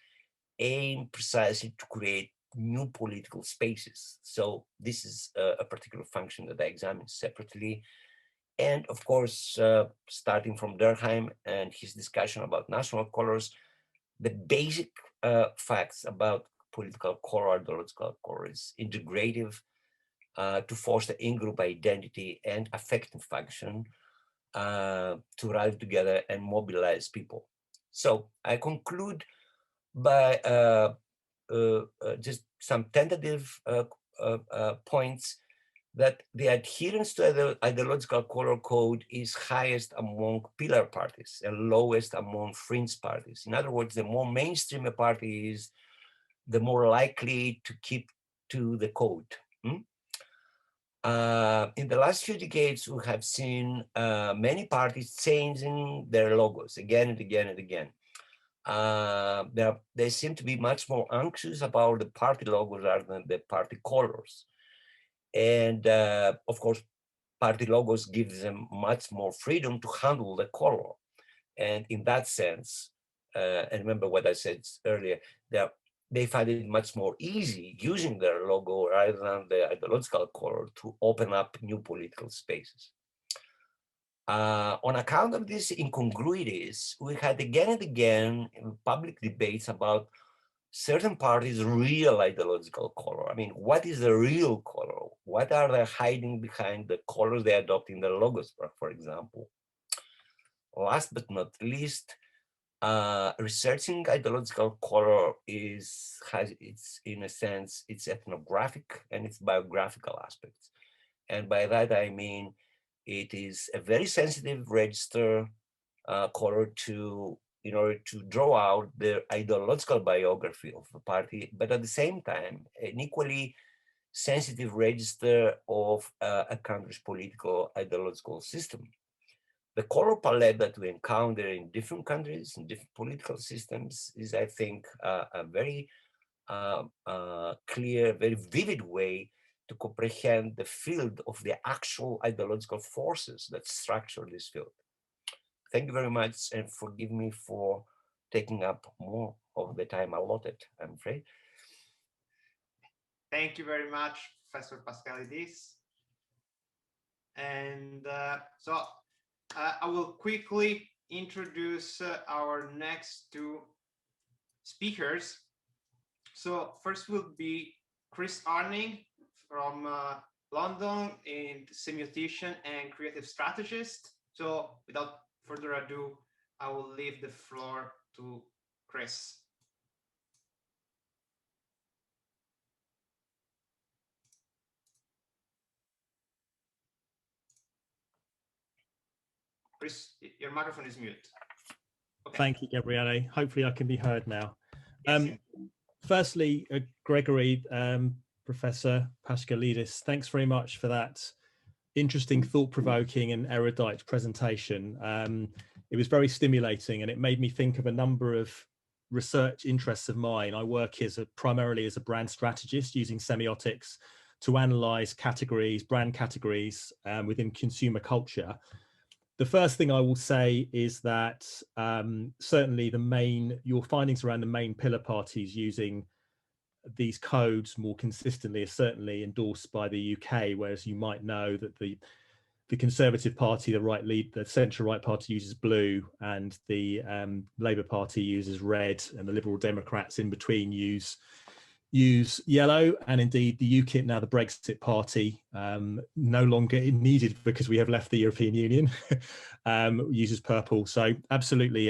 aim precisely to create new political spaces. So this is a particular function that I examine separately. And of course, starting from Durkheim and his discussion about national colors, the basic facts about political color, ideological color, is integrative to foster in-group identity and affective function to rally together and mobilize people. So I conclude by just some tentative points that the adherence to the ideological color code is highest among pillar parties and lowest among fringe parties. In other words, the more mainstream a party is, the more likely to keep to the code. In the last few decades, we have seen many parties changing their logos again and again and again. They seem to be much more anxious about the party logos rather than the party colors. And of course, party logos give them much more freedom to handle the color. And in that sense, and remember what I said earlier, they find it much more easy using their logo rather than the ideological color to open up new political spaces. On account of these incongruities, we had again and again public debates about certain parties' real ideological color. I mean, what is the real color? What are they hiding behind the colors they adopt in their logos, for example? Last but not least, researching ideological color has its, in a sense, its ethnographic and its biographical aspects. And by that, I mean, it is a very sensitive register color in order to draw out the ideological biography of the party, but at the same time, an equally sensitive register of a country's political ideological system. The color palette that we encounter in different countries, in different political systems, is, I think, a very clear, very vivid way to comprehend the field of the actual ideological forces that structure this field. Thank you very much, and forgive me for taking up more of the time allotted, I'm afraid. Thank you very much, Professor Paschalidis. And so I will quickly introduce our next two speakers. So first will be Chris Arning from London, and semiotician and creative strategist. So without further ado, I will leave the floor to Chris. Chris, your microphone is mute. Okay. Thank you, Gabriele. Hopefully I can be heard now. Yes, Firstly, Gregory, Professor Paschalidis, thanks very much for that interesting, thought-provoking and erudite presentation. It was very stimulating, and it made me think of a number of research interests of mine. I work primarily as a brand strategist using semiotics to analyze categories, brand categories within consumer culture. The first thing I will say is that certainly your findings around the main pillar parties using these codes more consistently are certainly endorsed by the UK, whereas you might know that the Conservative Party, the centre right party uses blue, and the Labour Party uses red, and the Liberal Democrats in between use yellow, and indeed the UKIP, now the Brexit Party, no longer needed because we have left the European Union, uses purple. So absolutely,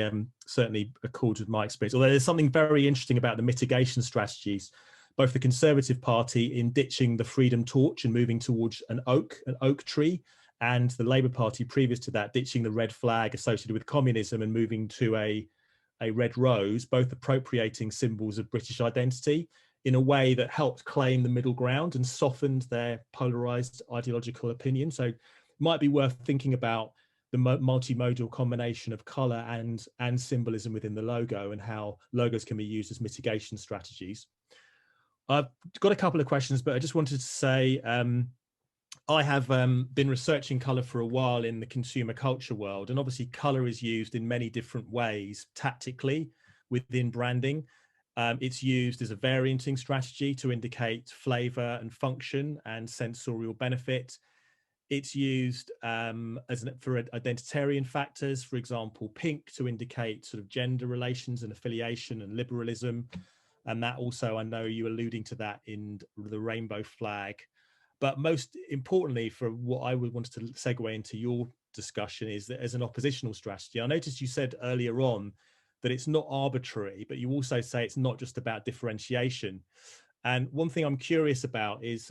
certainly accords with my experience. Although there's something very interesting about the mitigation strategies. Both the Conservative Party in ditching the freedom torch and moving towards an oak tree, and the Labour Party previous to that ditching the red flag associated with communism and moving to a red rose, both appropriating symbols of British identity in a way that helped claim the middle ground and softened their polarized ideological opinion. So it might be worth thinking about the multimodal combination of color and symbolism within the logo, and how logos can be used as mitigation strategies. I've got a couple of questions, but I just wanted to say I have been researching color for a while in the consumer culture world, and obviously color is used in many different ways tactically within branding. It's used as a varianting strategy to indicate flavor and function and sensorial benefit. It's used for identitarian factors, for example, pink to indicate sort of gender relations and affiliation and liberalism. And that also, I know you alluding to that in the rainbow flag. But most importantly, for what I would want to segue into your discussion, is that as an oppositional strategy, I noticed you said earlier on that it's not arbitrary, but you also say it's not just about differentiation. And one thing I'm curious about is,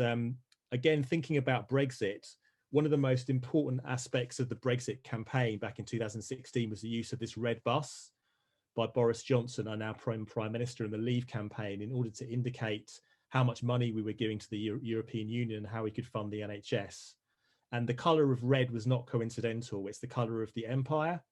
again, thinking about Brexit, one of the most important aspects of the Brexit campaign back in 2016 was the use of this red bus by Boris Johnson, our now Prime Minister, in the Leave campaign, in order to indicate how much money we were giving to the European Union and how we could fund the NHS. And the colour of red was not coincidental. It's the colour of the empire,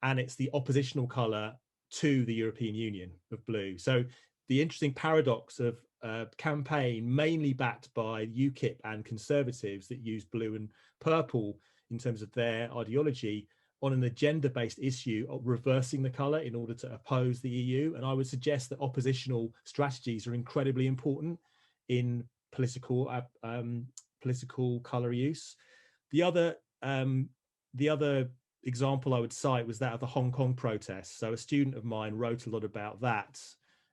and it's the oppositional colour to the European Union of blue. So the interesting paradox of a campaign mainly backed by UKIP and Conservatives that use blue and purple in terms of their ideology on an agenda-based issue of reversing the colour in order to oppose the EU. And I would suggest that oppositional strategies are incredibly important in political colour use. The other example I would cite was that of the Hong Kong protests. So a student of mine wrote a lot about that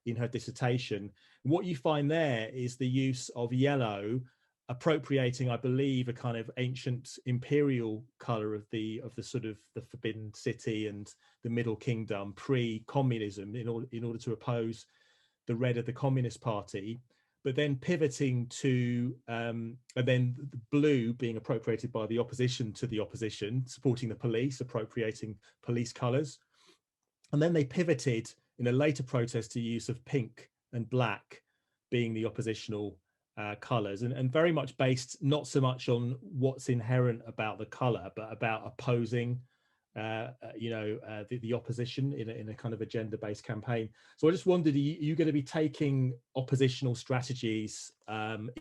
in her dissertation. What you find there is the use of yellow appropriating, I believe, a kind of ancient imperial color of the sort of the Forbidden City and the Middle Kingdom pre-communism in order to oppose the red of the Communist Party, but then pivoting to and then the blue being appropriated by the opposition to the opposition, supporting the police, appropriating police colors. And then they pivoted in a later protest to use of pink and black being the oppositional colors, and very much based not so much on what's inherent about the color, but about opposing the opposition in a kind of agenda-based campaign. So I just wondered, are you going to be taking oppositional strategies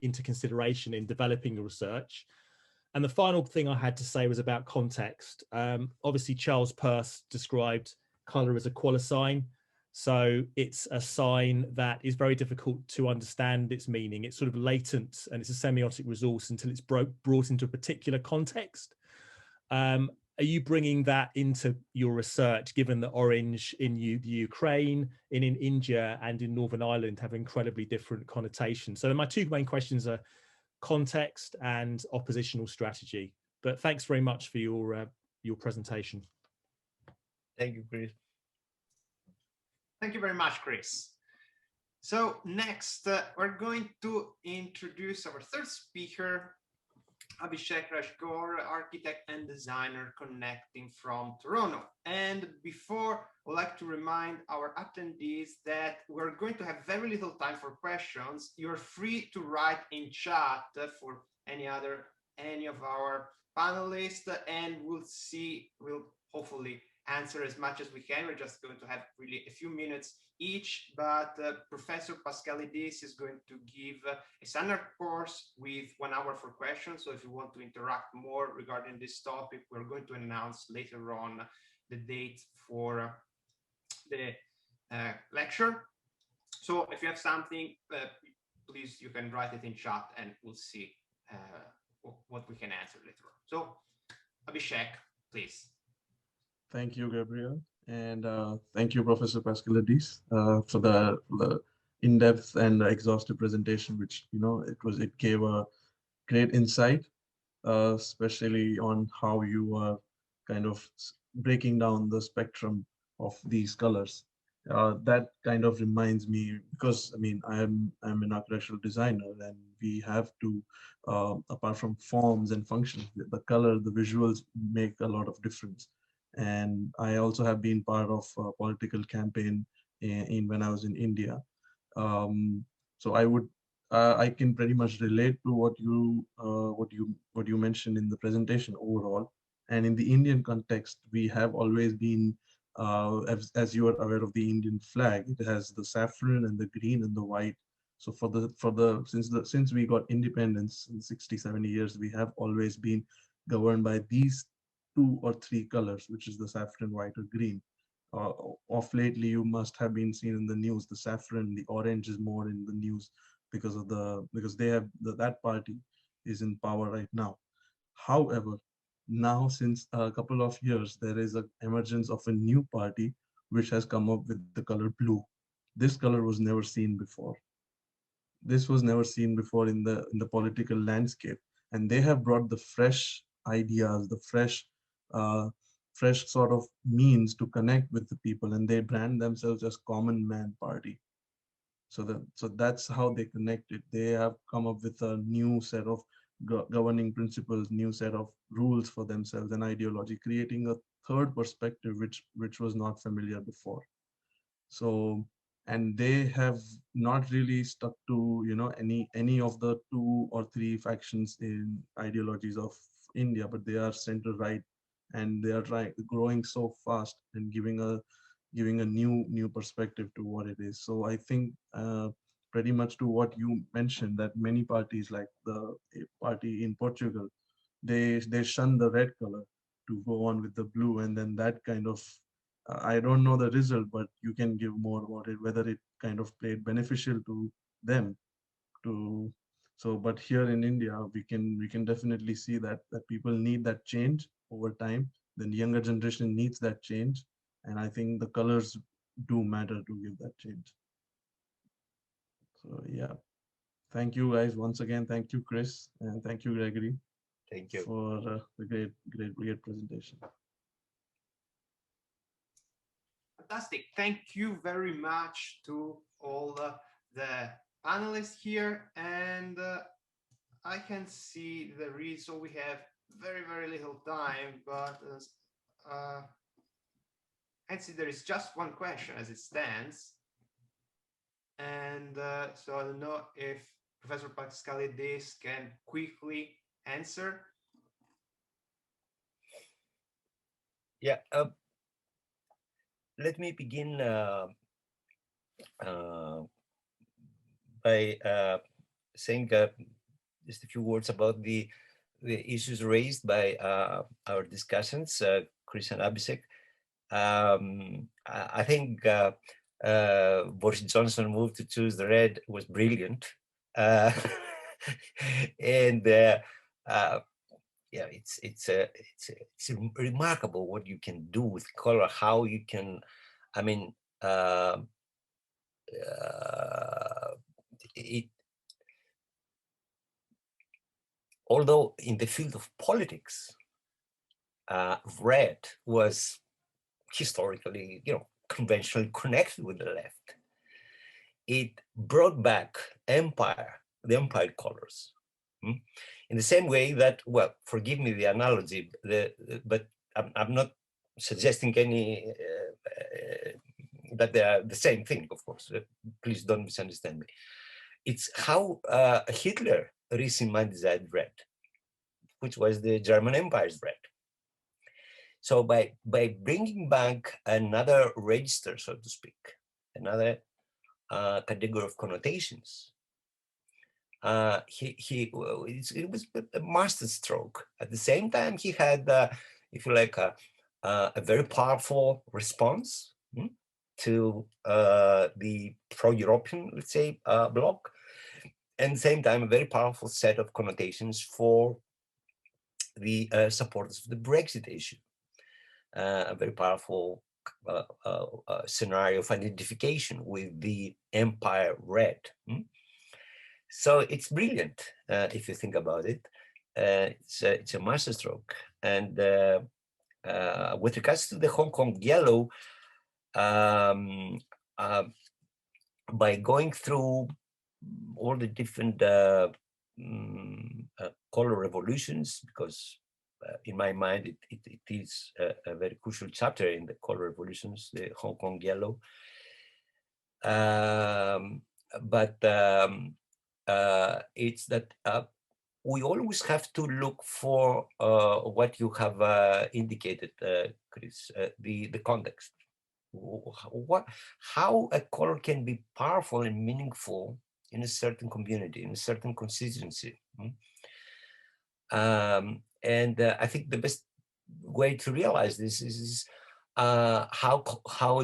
into consideration in developing your research? And the final thing I had to say was about context. Obviously, Charles Peirce described color as a qualisign. So it's a sign that is very difficult to understand its meaning. It's sort of latent, and it's a semiotic resource until it's brought into a particular context. Are you bringing that into your research, given that orange in the Ukraine, in India, and in Northern Ireland have incredibly different connotations? So my two main questions are context and oppositional strategy. But thanks very much for your presentation. Thank you, Chris. Thank you very much, Chris. So next, we're going to introduce our third speaker, Abhishek Rajgor, architect and designer connecting from Toronto. And before, I would like to remind our attendees that we're going to have very little time for questions. You're free to write in chat for any of our panelists, and we'll hopefully answer as much as we can. We're just going to have really a few minutes each, but Professor Paschalidis is going to give a standard course with 1 hour for questions. So if you want to interact more regarding this topic, we're going to announce later on the date for the lecture. So if you have something, please, you can write it in chat and we'll see what we can answer later on. So Abhishek, please. Thank you, Gabriel. And thank you, Professor Paschalidis, for the in-depth and exhaustive presentation, which, it gave a great insight, especially on how you are kind of breaking down the spectrum of these colors. That kind of reminds me, because I'm an architectural designer, and we have to, apart from forms and functions, the color, the visuals make a lot of difference. And I also have been part of a political campaign in when I was in India. So I can pretty much relate to what you mentioned in the presentation overall. And in the Indian context, we have always been, as you are aware of the Indian flag, it has the saffron and the green and the white. So since we got independence in 60, 70 years, we have always been governed by these 2 or 3 colors, which is the saffron, white, or green. Of lately, you must have been seen in the news, the saffron, the orange is more in the news because they have that party is in power right now. However, now since a couple of years, there is an emergence of a new party which has come up with the color blue. This color was never seen before. This was never seen before in the political landscape, and they have brought the fresh ideas, the fresh sort of means to connect with the people, and they brand themselves as Common Man Party. So that's how they connected. They have come up with a new set of governing principles, new set of rules for themselves, and ideology, creating a third perspective which was not familiar before. So, and they have not really stuck to any of the 2 or 3 factions in ideologies of India, but they are center right, and they are growing so fast and giving a new perspective to what it is. So I think pretty much to what you mentioned, that many parties, like the party in Portugal, they shun the red color to go on with the blue, and then that kind of I don't know the result, but you can give more about it, whether it kind of played beneficial to them to. So, but here in India, we can definitely see that people need that change over time. The younger generation needs that change, and I think the colors do matter to give that change. So yeah, thank you guys once again. Thank you, Chris, and thank you, Gregory. Thank you for the great presentation. Fantastic. Thank you very much to all the panelists here. And I can see so we have very, very little time, but I see there is just one question as it stands. And so I don't know if Professor Paschalidis can quickly answer. Yeah. Let me begin by saying just a few words about the issues raised by our discussants, Chris and Abhishek. I think Boris Johnson move to choose the red was brilliant, and yeah, it's remarkable what you can do with color. How you can, I mean, although in the field of politics, red was historically, conventionally connected with the left. It brought back the empire colors. In the same way that, well, forgive me the analogy, but I'm not suggesting any that they are the same thing, of course. Please don't misunderstand me. It's how Hitler resymbolized red, which was the German Empire's red. So by bringing back another register, so to speak, another category of connotations, it was a master stroke. At the same time, he had, if you like, a very powerful response to the pro-European, let's say, bloc, and at the same time, a very powerful set of connotations for the supporters of the Brexit issue. A very powerful scenario of identification with the Empire Red. So it's brilliant if you think about it. It's a masterstroke. And with regards to the Hong Kong yellow, by going through all the different color revolutions, because in my mind, it is a very crucial chapter in the color revolutions, the Hong Kong yellow. It's that we always have to look for what you have indicated, Chris, the context. How a color can be powerful and meaningful in a certain community, in a certain constituency. And I think the best way to realize this is how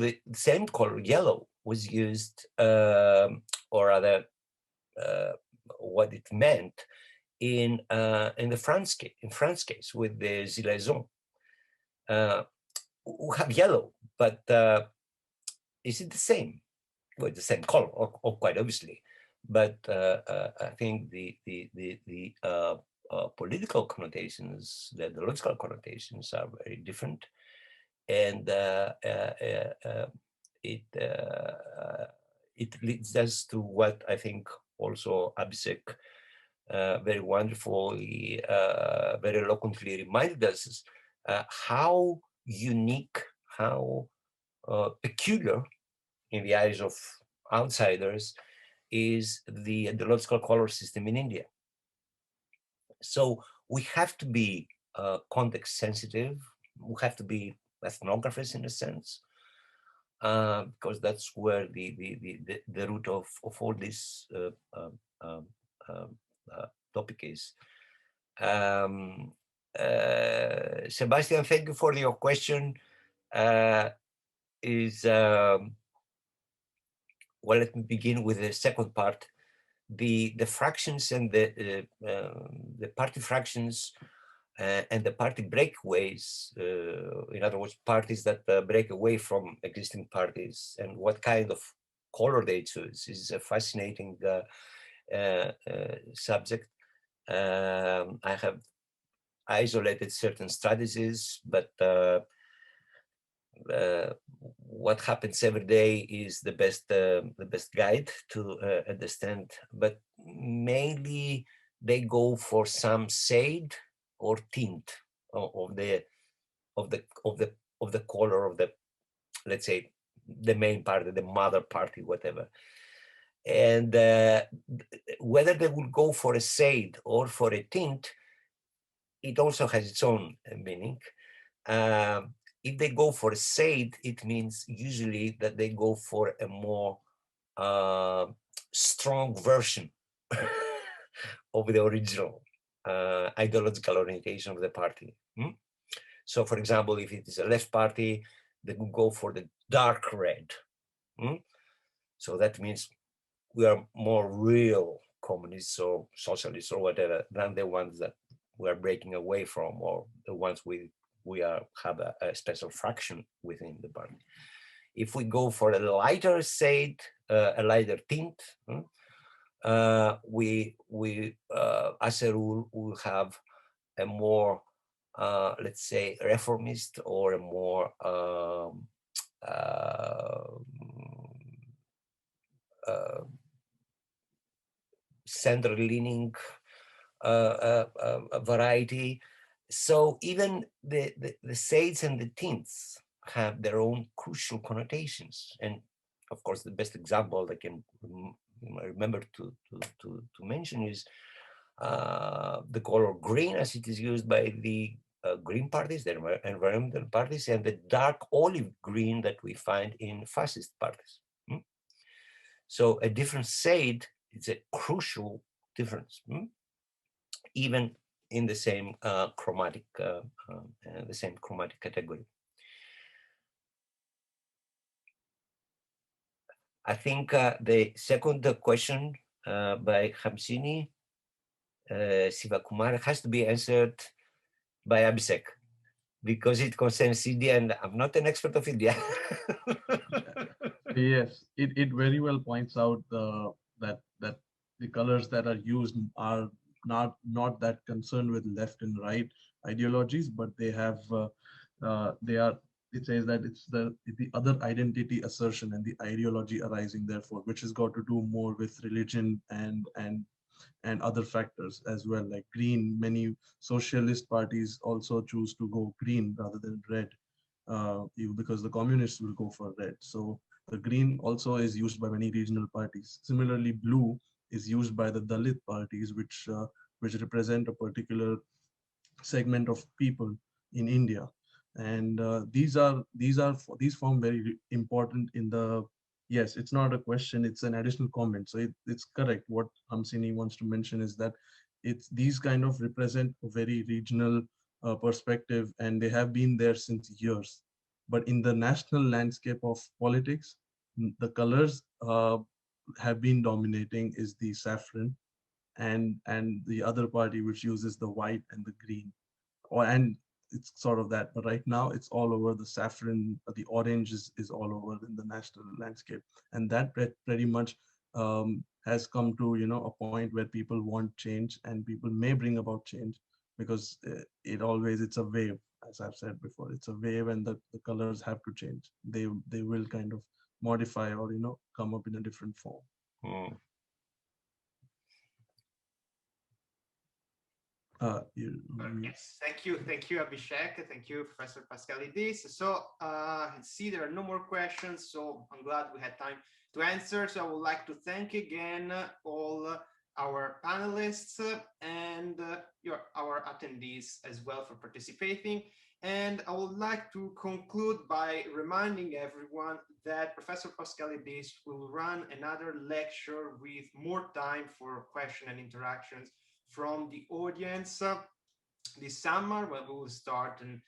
the same color, yellow, was used, or rather, what it meant in the France case with the Zilaison. We have yellow, but is it the same? Well, the same color, or quite obviously, but I think the political connotations, the ideological connotations are very different, and it leads us to what I think also Abhishek very wonderfully, very eloquently reminded us is how unique, how peculiar in the eyes of outsiders is the ideological color system in India. So we have to be context sensitive. We have to be ethnographers in a sense, because that's where the root of all this topic is. Sebastian, thank you for your question. Well, let me begin with the second part. The fractions and the party fractions and the party breakaways, in other words, parties that break away from existing parties and what kind of color they choose is a fascinating subject. I have isolated certain strategies, but what happens every day is the best guide to understand. But mainly they go for some shade or tint of the color of the, let's say, the main party, the mother party, whatever. And whether they will go for a shade or for a tint, it also has its own meaning. If they go for a shade, it means usually that they go for a more strong version of the original ideological orientation of the party. So, for example, if it is a left party, they will go for the dark red. So that means we are more real communists or socialists or whatever than the ones that we are breaking away from, or the ones we have a special fraction within the party. If we go for a lighter shade, a lighter tint, we as a rule will have a more let's say reformist or a more center-leaning variety. So even the shades and the tints have their own crucial connotations. And of course, the best example I can remember to mention is the color green as it is used by the green parties, the environmental parties, and the dark olive green that we find in fascist parties. So a different shade is a crucial difference, even in the same chromatic category. I think the second question by Hamsini Sivakumar has to be answered by Abhishek, because it concerns India and I'm not an expert of India. Yes, it very well points out that the colors that are used are not that concerned with left and right ideologies, but they have they are. It says that it's the other identity assertion and the ideology arising therefore, which has got to do more with religion and other factors as well, like green. Many socialist parties also choose to go green rather than red, because the communists will go for red. So the green also is used by many regional parties. Similarly, blue is used by the Dalit parties, which represent a particular segment of people in India. And these form very important in the. Yes, it's not a question, it's an additional comment. So it's correct. What Hamsini wants to mention is that it's these kind of represent a very regional perspective, and they have been there since years. But in the national landscape of politics, the colors have been dominating is the saffron, and the other party which uses the white and the green, and it's sort of that. But right now it's all over. The saffron, the orange is all over in the national landscape, and that pretty much has come to a point where people want change, and people may bring about change, because it's a wave. As I've said before, it's a wave, and the colors have to change. They will kind of modify, or come up in a different form. Yes, thank you, Abhishek. Thank you, Professor Paschalidis. So I see there are no more questions, so I'm glad we had time to answer. So I would like to thank again all our panelists and our attendees as well for participating. And I would like to conclude by reminding everyone that Professor Paschalidis will run another lecture with more time for question and interactions from the audience this summer, when we will start an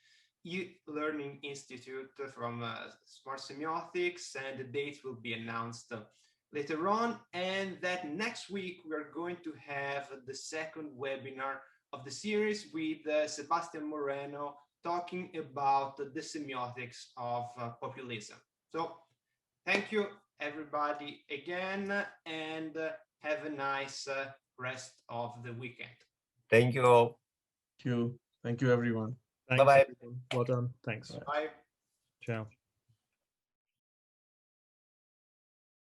e-learning institute from Smart Semiotics, and the dates will be announced later on. And that next week we are going to have the second webinar of the series with Sebastian Moreno talking about the semiotics of populism. So thank you everybody again, and have a nice rest of the weekend. Thank you all. Thank you everyone. Thanks, Bye-bye. everyone. Well done. Thanks. Bye. Ciao.